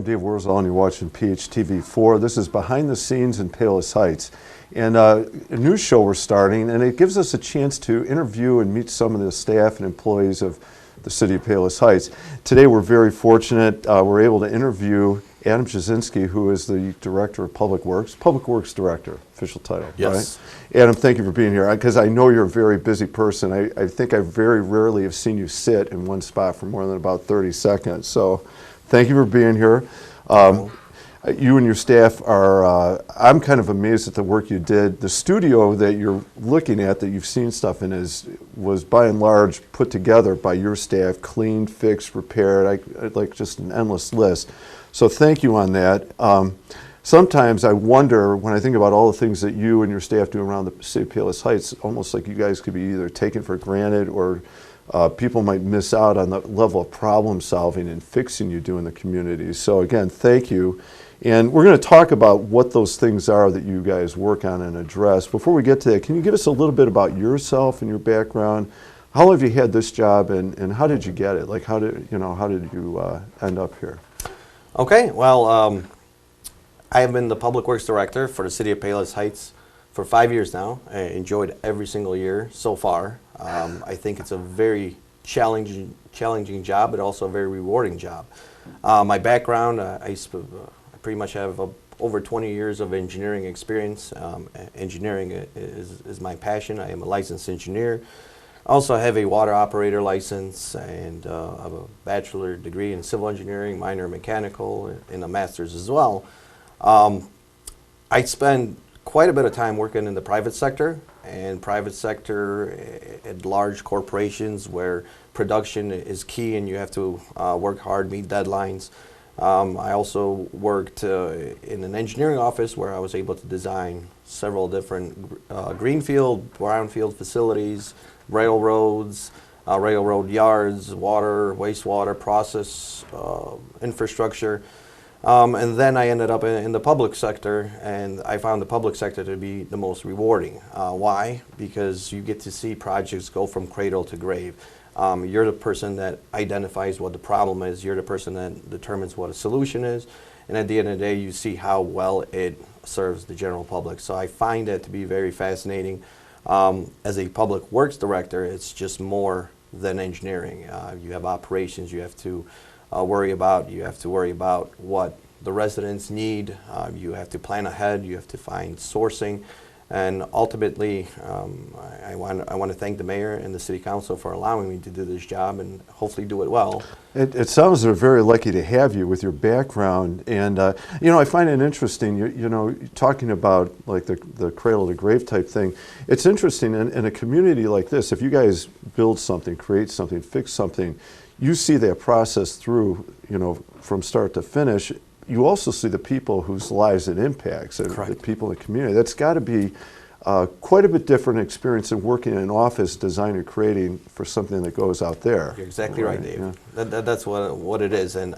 I'm Dave Wurzel, and you're watching PHTV4. This is Behind the Scenes in Palos Heights. And a new show we're starting, and it gives us a chance to interview and meet some of the staff and employees of the city of Palos Heights. Today we're very fortunate. We're able to interview Adam Jasinski, who is the Director of Public Works Director, official title, yes. Right? Adam, thank you for being here, because I know you're a very busy person. I think I very rarely have seen you sit in one spot for more than about 30 seconds. So thank you for being here. You and your staff are, I'm kind of amazed at the work you did. The studio that you're looking at, that you've seen stuff in, was by and large put together by your staff, cleaned, fixed, repaired, like just an endless list. So thank you on that. Sometimes I wonder, when I think about all the things that you and your staff do around the city of Palos Heights, almost like you guys could be either taken for granted or people might miss out on the level of problem solving and fixing you do in the community. So again, thank you. And we're going to talk about what those things are that you guys work on and address. Before we get to that, can you give us a little bit about yourself and your background? How long have you had this job, and how did you get it? Like, how did you end up here? Okay, well, I have been the Public Works Director for the City of Palos Heights for 5 years now. I enjoyed every single year so far. I think it's a very challenging job, but also a very rewarding job. My background, I pretty much have over 20 years of engineering experience. Engineering is my passion. I am a licensed engineer. I also have a water operator license, and I have a bachelor degree in civil engineering, minor in mechanical, and a master's as well. I spend quite a bit of time working in the private sector, and private sector at large corporations where production is key and you have to work hard, meet deadlines. I also worked in an engineering office where I was able to design several different greenfield, brownfield facilities, railroads, railroad yards, water, wastewater, process, infrastructure. And then I ended up in the public sector, and I found the public sector to be the most rewarding. Why? Because you get to see projects go from cradle to grave. You're the person that identifies what the problem is. You're the person that determines what a solution is. And at the end of the day, you see how well it serves the general public. So I find that to be very fascinating. As a public works director, it's just more than engineering. You have operations you have to worry about. You have to worry about what the residents need. You have to plan ahead. You have to find sourcing. And ultimately, I want to thank the mayor and the city council for allowing me to do this job and hopefully do it well. It sounds they're very lucky to have you with your background. And, I find it interesting, talking about like the cradle to grave type thing. It's interesting in a community like this, if you guys build something, create something, fix something, you see that process through, from start to finish. You also see the people whose lives it impacts, and the people in the community. That's got to be quite a bit different experience than working in an office designing or creating for something that goes out there. You're exactly right, Dave. Yeah. That's what it is, and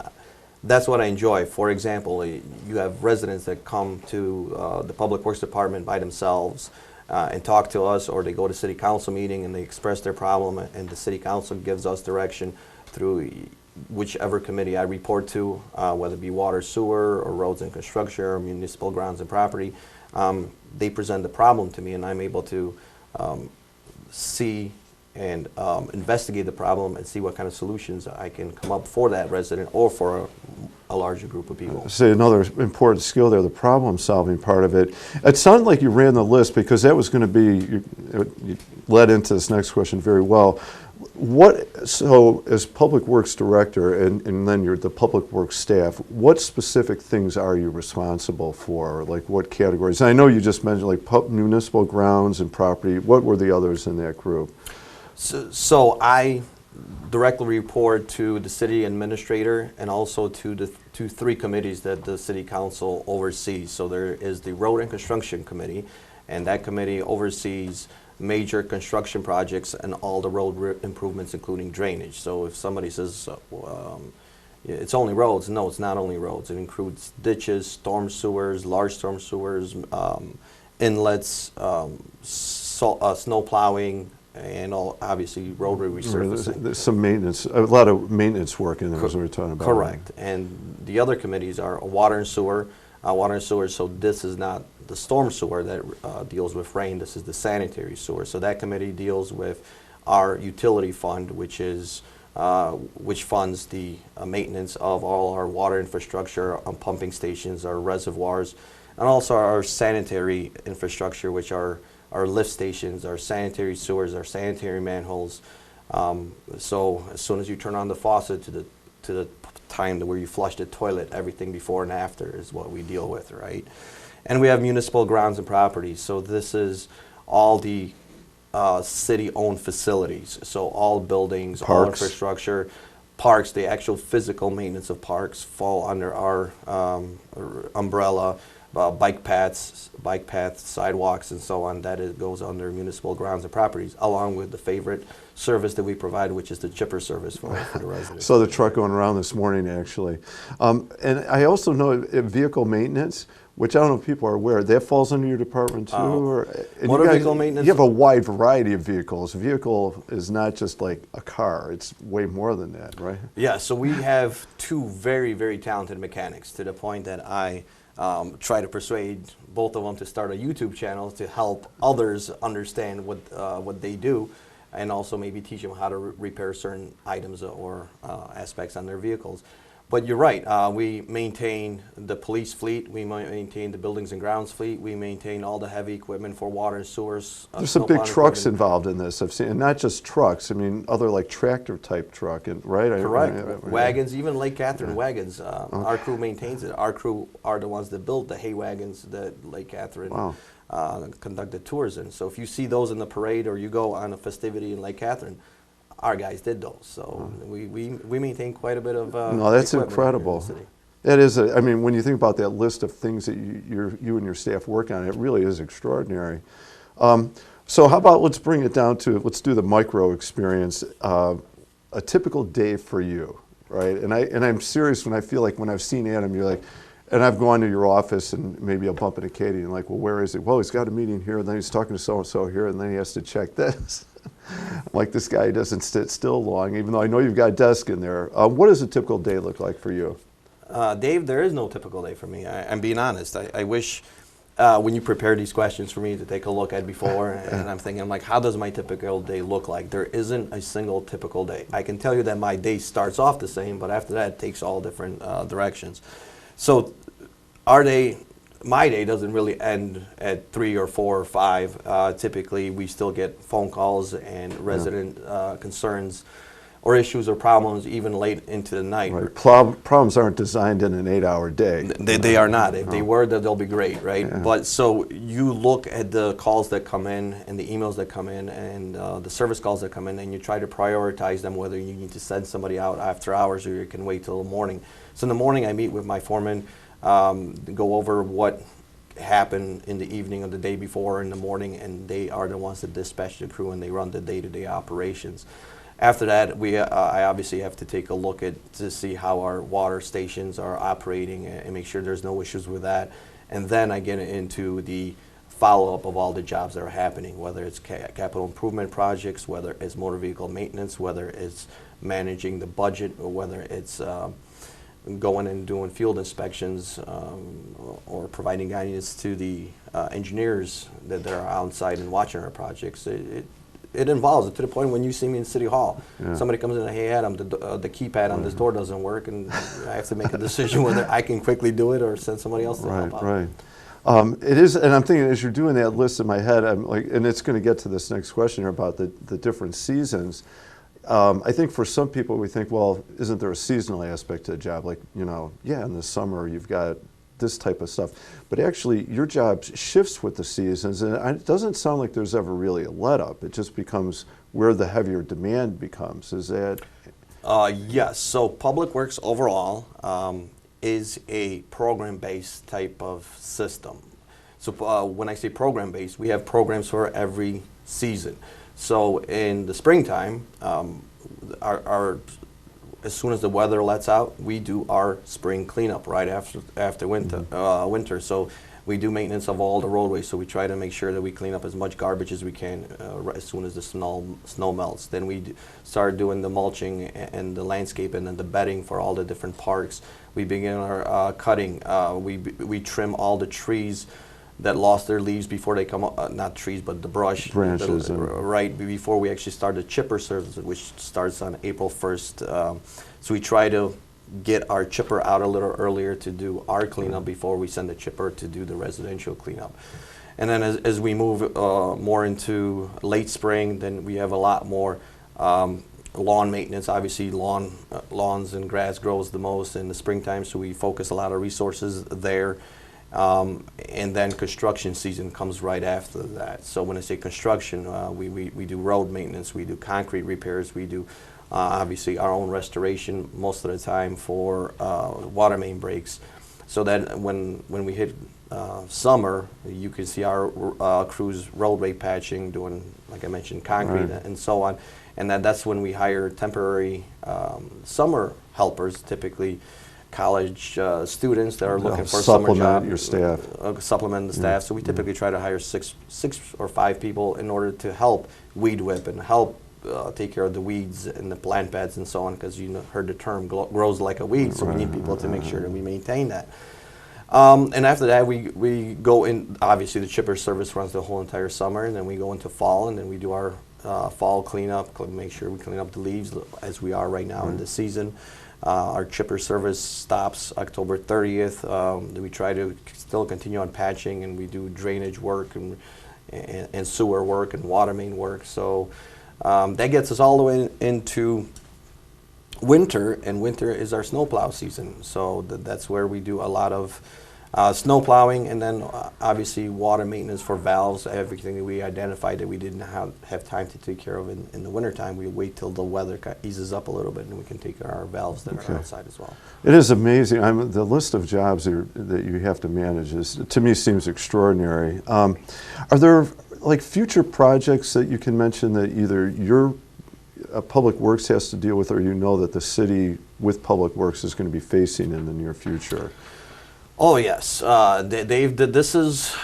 that's what I enjoy. For example, you have residents that come to the Public Works Department by themselves and talk to us, or they go to city council meeting and they express their problem, and the city council gives us direction through whichever committee I report to, whether it be water, sewer, or roads and construction, or municipal grounds and property. They present the problem to me, and I'm able to see and investigate the problem and see what kind of solutions I can come up for that resident or for a larger group of people. Say another important skill there, the problem-solving part of it. It sounded like you ran the list, because that was going to be, you led into this next question very well. So as Public Works Director, and then you're the Public Works staff, what specific things are you responsible for? Like what categories? And I know you just mentioned like municipal grounds and property. What were the others in that group? So I directly report to the city administrator and also to three committees that the city council oversees. So there is the Road and Construction Committee, and that committee oversees major construction projects and all the road improvements, including drainage. So if somebody says it's only roads, no, it's not only roads. It includes ditches, storm sewers, large storm sewers, inlets, snow plowing, and obviously roadway resurfacing. There's some maintenance, a lot of maintenance work in there, as we were talking about. Correct. And the other committees are water and sewer. So this is not the storm sewer that deals with rain. This is the sanitary sewer. So that committee deals with our utility fund, which funds the maintenance of all our water infrastructure, pumping stations, our reservoirs, and also our sanitary infrastructure, which are our lift stations, our sanitary sewers, our sanitary manholes. So as soon as you turn on the faucet to the time where you flush the toilet, everything before and after is what we deal with, right? And we have municipal grounds and properties. So this is all the city-owned facilities. So all buildings, all Parks. infrastructure, parks, the actual physical maintenance of parks fall under our umbrella. Bike paths, sidewalks, and so on. Goes under municipal grounds and properties, along with the favorite service that we provide, which is the chipper service for the residents. So the truck going around this morning, actually. And I also know vehicle maintenance, which I don't know if people are aware, that falls under your department too? And Motor you guys, vehicle maintenance? You have a wide variety of vehicles. A vehicle is not just like a car. It's way more than that, right? Yeah, so we have two very, very talented mechanics, to the point that I try to persuade both of them to start a YouTube channel to help others understand what they do, and also maybe teach them how to repair certain items or aspects on their vehicles. But you're right, we maintain the police fleet, we maintain the buildings and grounds fleet, we maintain all the heavy equipment for water and sewers. There's some big trucks involved in this, I've seen, and not just trucks, I mean, other like tractor type truck, right? Correct. Wagons, even Lake Catherine wagons, our crew maintains it. Our crew are the ones that build the hay wagons that Lake Catherine conduct the tours in. So if you see those in the parade or you go on a festivity in Lake Catherine, our guys did those. So we maintain quite a bit of no, that's equipment incredible. here in the city. That is, I mean, when you think about that list of things that you and your staff work on, it really is extraordinary. So how about let's bring it down to, let's do the micro experience. A typical day for you, right? And I'm serious when I feel like when I've seen Adam, you're like, and I've gone to your office and maybe I'll bump into Katie and like, well, where is he? Well, he's got a meeting here, and then he's talking to so-and-so here, and then he has to check this. I'm like, this guy doesn't sit still long, even though I know you've got a desk in there. What does a typical day look like for you? Dave, there is no typical day for me. I'm being honest. I wish when you prepare these questions for me to take a look at before, and I'm thinking, like, how does my typical day look like? There isn't a single typical day. I can tell you that my day starts off the same, but after that, it takes all different directions. So my day doesn't really end at 3 or 4 or 5. Typically, we still get phone calls and resident concerns or issues or problems even late into the night. Right. Problems aren't designed in an 8-hour day. They are not. If they were, they'll be great, right? Yeah. But so you look at the calls that come in and the emails that come in and the service calls that come in, and you try to prioritize them, whether you need to send somebody out after hours or you can wait till the morning. So in the morning, I meet with my foreman, go over what happened in the evening of the day before in the morning, and they are the ones that dispatch the crew and they run the day-to-day operations. After that, I obviously have to take a look to see how our water stations are operating and make sure there's no issues with that. And then I get into the follow-up of all the jobs that are happening, whether it's capital improvement projects, whether it's motor vehicle maintenance, whether it's managing the budget, or whether it's going and doing field inspections or providing guidance to the engineers that are outside and watching our projects. It involves it to the point when you see me in City Hall. Yeah. Somebody comes in and, hey, Adam, the keypad on this door doesn't work, and I have to make a decision whether I can quickly do it or send somebody else to help out. Right. It is, and I'm thinking as you're doing that list in my head, I'm like, and it's going to get to this next question here about the different seasons. I think for some people we think, well, isn't there a seasonal aspect to the job? Like, in the summer you've got this type of stuff. But actually your job shifts with the seasons, and it doesn't sound like there's ever really a let up. It just becomes where the heavier demand becomes. Is that? Yes, so Public Works overall is a program-based type of system. So when I say program-based, we have programs for every season. So in the springtime, as soon as the weather lets out, we do our spring cleanup right after winter. So We do maintenance of all the roadways, so we try to make sure that we clean up as much garbage as we can as soon as the snow melts. Then we start doing the mulching and the landscape and then the bedding for all the different parks. We begin our cutting. We trim all the trees that lost their leaves before they come up, not trees, but the brush. Branches. Right, before we actually start the chipper service, which starts on April 1st. So we try to get our chipper out a little earlier to do our cleanup before we send the chipper to do the residential cleanup. And then as we move more into late spring, then we have a lot more lawn maintenance. Obviously, lawns and grass grows the most in the springtime, so we focus a lot of resources there. And then construction season comes right after that. So when I say construction, we do road maintenance, we do concrete repairs, we do obviously our own restoration most of the time for water main breaks. So that when we hit summer, you can see our crews roadway patching, doing, like I mentioned, concrete and so on. And that's when we hire temporary summer helpers, typically college students that are looking for a summer job. Supplement your staff. Supplement the staff. So we typically try to hire six or five people in order to help weed whip and help take care of the weeds and the plant beds and so on, because you heard the term grows like a weed, so we need people to make sure that we maintain that. And after that, we go in, obviously the chipper service runs the whole entire summer, and then we go into fall, and then we do our fall cleanup, make sure we clean up the leaves as we are right now in the season. Our chipper service stops October 30th. We try to still continue on patching, and we do drainage work and sewer work and water main work. So that gets us all the way into winter, and winter is our snowplow season. So that's where we do a lot of snow plowing, and then obviously water maintenance for valves, everything that we identified that we didn't have time to take care of in the wintertime. We wait till the weather eases up a little bit, and we can take care of our valves that are outside as well. It is amazing. The list of jobs that you have to manage to me seems extraordinary. Are there like future projects that you can mention that either your Public Works has to deal with, or that the city with Public Works is going to be facing in the near future? Oh yes, Dave. This is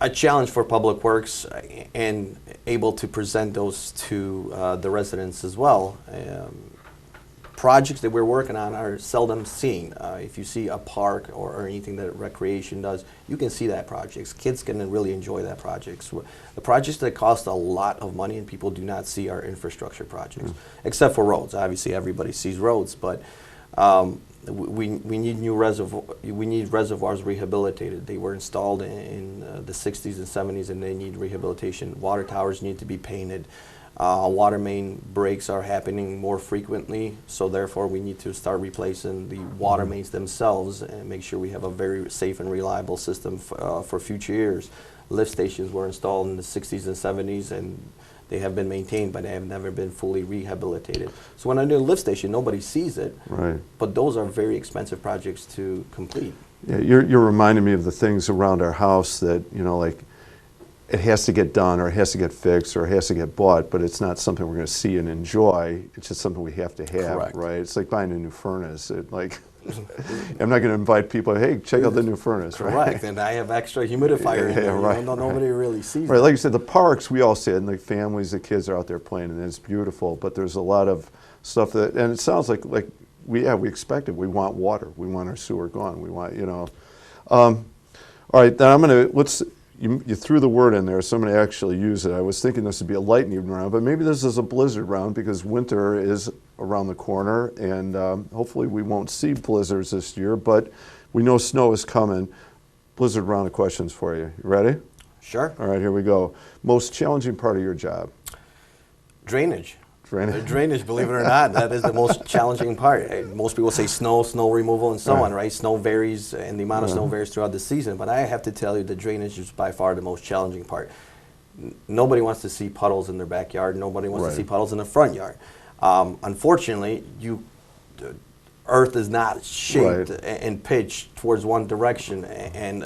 a challenge for Public Works and able to present those to the residents as well. Projects that we're working on are seldom seen. If you see a park or anything that recreation does, you can see that projects. Kids can really enjoy that projects. The projects that cost a lot of money and people do not see are infrastructure projects, except for roads. Obviously, everybody sees roads, but we need new reservoirs rehabilitated. They were installed in the 60s and 70s, and they need rehabilitation. Water towers need to be painted. Water main breaks are happening more frequently, so therefore we need to start replacing the water mains themselves and make sure we have a very safe and reliable system for future years. Lift stations were installed in the 60s and 70s, and they have been maintained, but they have never been fully rehabilitated. So when I do a lift station, nobody sees it, but those are very expensive projects to complete. Yeah, you're reminding me of the things around our house that, like, it has to get done, or it has to get fixed, or it has to get bought, but it's not something we're going to see and enjoy. It's just something we have to have. Correct. Right? It's like buying a new furnace. I'm not going to invite people, hey, check out the new furnace. Correct, right? and I have extra humidifier in there. Right, Nobody really sees Right, that. like you said, the parks, we all see it, and the families, the kids are out there playing, and it's beautiful, but there's a lot of stuff that, and it sounds like we expect it. We want water. We want our sewer gone. We want, all right, then you threw the word in there, so I'm going to actually use it. I was thinking this would be a lightning round, but maybe this is a blizzard round because winter is around the corner, and hopefully we won't see blizzards this year, but we know snow is coming. Blizzard round of questions for you. You ready? Sure. All right, here we go. Most challenging part of your job? Drainage. Drainage. Drainage, believe it or not, that is the most challenging part. Most people say snow removal, and so on, right? Snow varies, and the amount of snow varies throughout the season. But I have to tell you, the drainage is by far the most challenging part. Nobody wants to see puddles in their backyard. Nobody wants to see puddles in the front yard. Unfortunately, Earth is not shaped and pitched towards one direction, and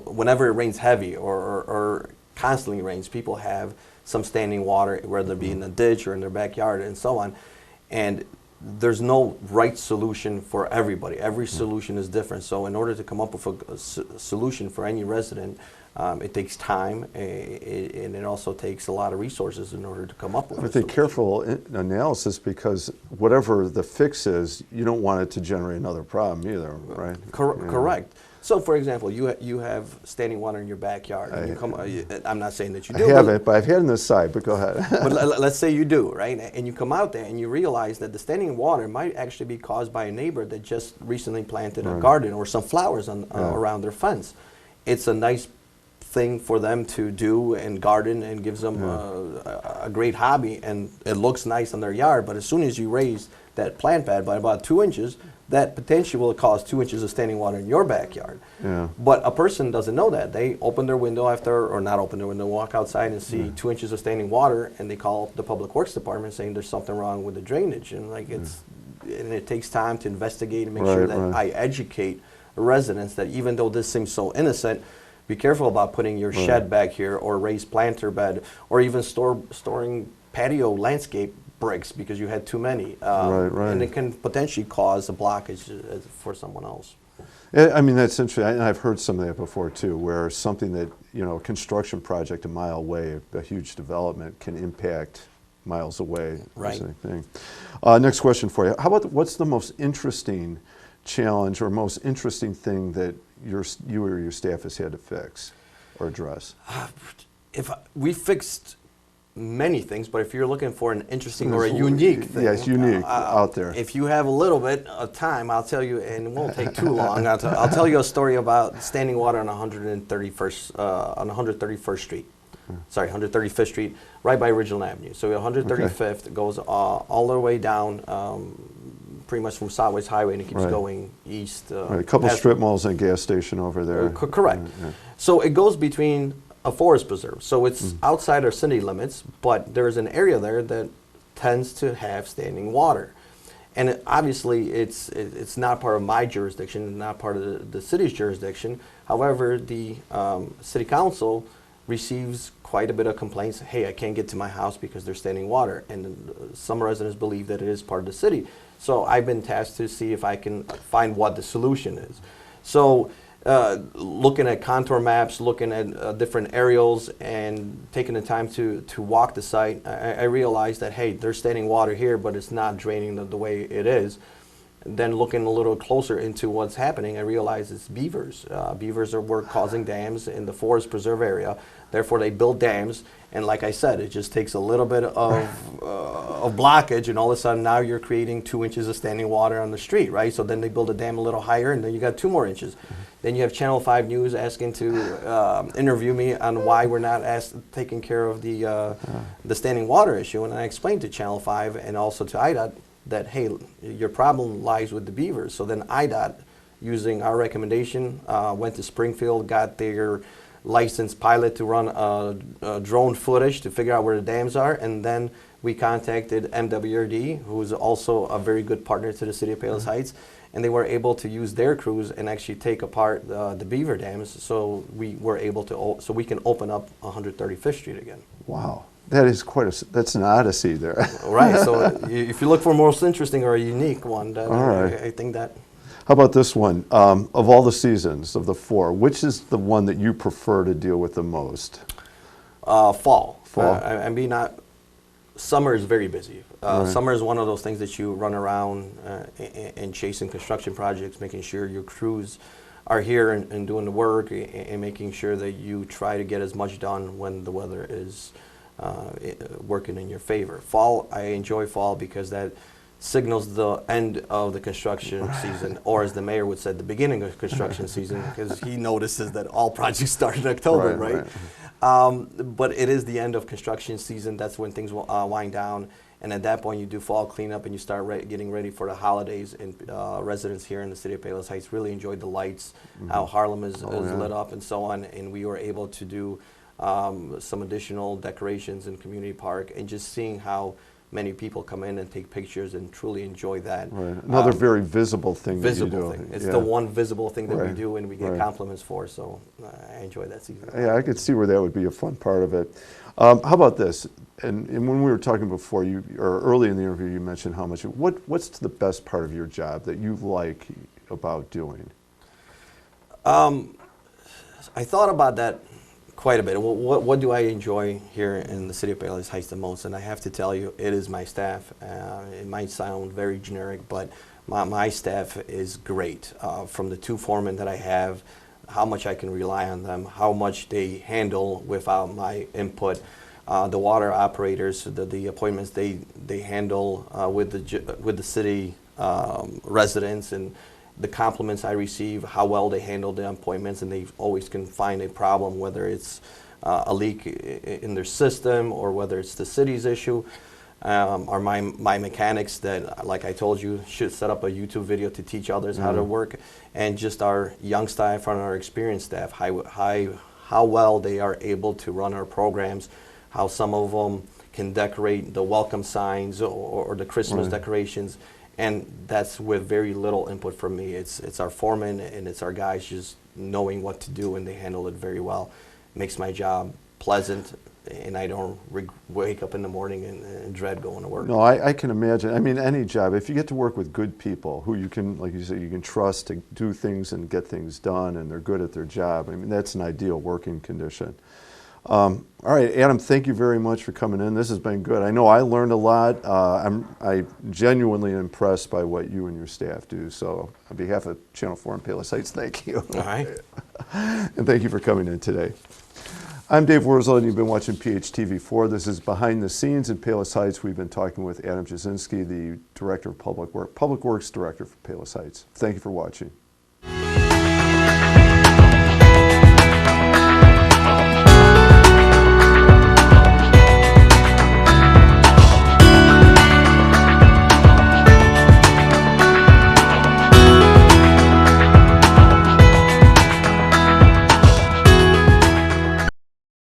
whenever it rains heavy or constantly rains, people have some standing water, whether it be in the ditch or in their backyard and so on. And there's no right solution for everybody. Every solution is different. So in order to come up with a solution for any resident, it takes time, and it also takes a lot of resources in order to come up with I a think solution. careful analysis, because whatever the fix is, you don't want it to generate another problem either, right? Yeah. Correct. So, for example, you have standing water in your backyard. And you come, I'm not saying that you do. I have it, but I've had it on the side, but go ahead. But let's say you do, right? And you come out there and you realize that the standing water might actually be caused by a neighbor that just recently planted a garden or some flowers around their fence. It's a nice thing for them to do and garden, and gives them a great hobby, and it looks nice on their yard. But as soon as you raise that plant bed by about 2 inches, that potentially will cause 2 inches of standing water in your backyard. Yeah. But a person doesn't know that. They open their window after, or not open their window, walk outside and see 2 inches of standing water, and they call up the Public Works Department saying there's something wrong with the drainage. And like and it takes time to investigate and make sure that I educate residents that even though this seems so innocent, be careful about putting your shed back here, or raised planter bed, or even storing patio landscape bricks because you had too many. And it can potentially cause a blockage for someone else. I mean, that's interesting. And I've heard some of that before too, where something that, a construction project a mile away, a huge development, can impact miles away. Right. Thing. Next question for you. How about what's the most interesting challenge or most interesting thing that you or your staff has had to fix or address? We fixed many things, but if you're looking for an interesting or a unique thing, yes, unique out there. If you have a little bit of time, I'll tell you, and it won't take too long. I'll tell you a story about standing water on 131st Street. Sorry, 135th Street, right by Ridgeland Avenue. So 135th goes all the way down, pretty much from Southwest Highway, and it keeps going east. A couple strip malls and a gas station over there. Correct. So it goes between a forest preserve. So it's outside our city limits, but there's an area there that tends to have standing water. And obviously it's not part of my jurisdiction, not part of the city's jurisdiction. However, the city council receives quite a bit of complaints. Hey, I can't get to my house because there's standing water. And some residents believe that it is part of the city. So I've been tasked to see if I can find what the solution is. So looking at contour maps, looking at different aerials, and taking the time to walk the site, I realized that, hey, there's standing water here, but it's not draining the way it is. And then looking a little closer into what's happening, I realized it's beavers. Beavers were causing dams in the forest preserve area. Therefore, they build dams, and like I said, it just takes a little bit of blockage, and all of a sudden now you're creating 2 inches of standing water on the street, right? So then they build a dam a little higher, and then you got 2 more inches. Then you have Channel 5 News asking to interview me on why we're not taking care of the standing water issue, and I explained to Channel 5 and also to IDOT that, hey, your problem lies with the beavers. So then IDOT, using our recommendation, went to Springfield, got their licensed pilot to run drone footage to figure out where the dams are, and then we contacted MWRD, who is also a very good partner to the City of Palos Heights, and they were able to use their crews and actually take apart the beaver dams, so we were able to, so we can open up 135th Street again. Wow. That is that's an odyssey there. Right, so if you look for a most interesting or a unique one, then right. I think that. How about this one? Of all the seasons, of the 4, which is the one that you prefer to deal with the most? Fall. Fall. Summer is very busy. Right. Summer is one of those things that you run around and chasing construction projects, making sure your crews are here and doing the work, and making sure that you try to get as much done when the weather is working in your favor. Fall, I enjoy fall because that signals the end of the construction season, or as the mayor would say, the beginning of construction season, because he notices that all projects start in October, right? But it is the end of construction season. That's when things will wind down, and at that point you do fall cleanup and you start getting ready for the holidays. And residents here in the City of Palos Heights really enjoyed the lights, how Harlem is lit up and so on, and we were able to do some additional decorations in Community Park, and just seeing how many people come in and take pictures and truly enjoy that. Right. Another very visible thing Visible that you do. thing. It's Yeah. the one visible thing that we Right. do and we get Right. compliments for, so I enjoy that season. Yeah, I could see where that would be a fun part of it. How about this? And when we were talking before, or early in the interview, you mentioned how much. What's the best part of your job that you like about doing? I thought about that quite a bit. What do I enjoy here in the city of Palos Heights the most? And I have to tell you, it is my staff. It might sound very generic, but my staff is great. From the two foremen that I have, how much I can rely on them, how much they handle without my input. The water operators, the appointments they handle with the city residents, and the compliments I receive, how well they handle the appointments, and they always can find a problem, whether it's a leak in their system or whether it's the city's issue. Or my mechanics that, like I told you, should set up a YouTube video to teach others how to work, and just our young staff and our experienced staff, how well they are able to run our programs, how some of them can decorate the welcome signs or the Christmas decorations, and that's with very little input from me. It's our foreman and it's our guys just knowing what to do, and they handle it very well. Makes my job pleasant, and I don't wake up in the morning and dread going to work. No, I can imagine. I mean, any job, if you get to work with good people who you can, like you said, you can trust to do things and get things done, and they're good at their job, I mean, that's an ideal working condition. All right, Adam, thank you very much for coming in. This has been good. I know I learned a lot. I'm genuinely impressed by what you and your staff do. So on behalf of Channel 4 and Palos Heights, thank you. All right. And thank you for coming in today. I'm Dave Wurzel, and you've been watching PHTV4. This is Behind the Scenes in Palos Heights. We've been talking with Adam Jasinski, the Director of Public Works Director for Palos Heights. Thank you for watching.